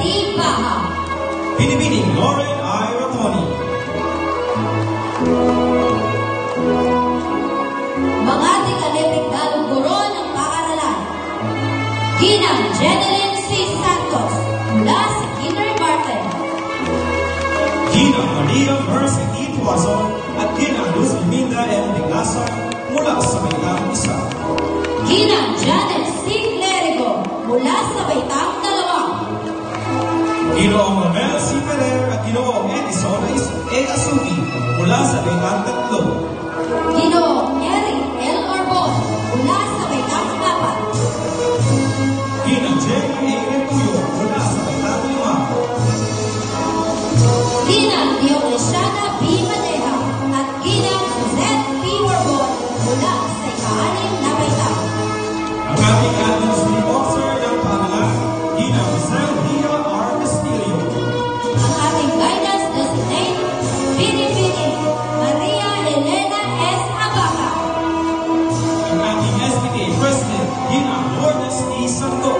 P. Baha. Binibining Lauren I. Ratoni. Mga tiga-letrikdalong guro ng paaralan. Ginang Jeneline C. Santos mula sa Kindergarten. Ginang Maria Mercy E. Tuazon at Ginang Luz Minda M. Diglasa mula sa Baitang 1. Ginang Janet C. Clerigo mula sa Baitang 2. Ginoong Romel C. Ferrer at Ginoong Edison E. Asugi mula sa Baitang 3. Ginoong Eric L. Orbon mula sa Baitang 4. Ginang Jenny A. Retuyo mula sa Baitang 5. Ginang Dioklesiana B. Madeja at Ginang Josette P. Orbon mula sa ika-6 na Baitang. Ang ating admin sleep officer ng pangalan, Ginang Giselle Dia R. Castillo. Ang ating guidance designate, Binibining Maria Elena S. Abaca. Ang ating SPK President, Ginang Lourdes E. Santos.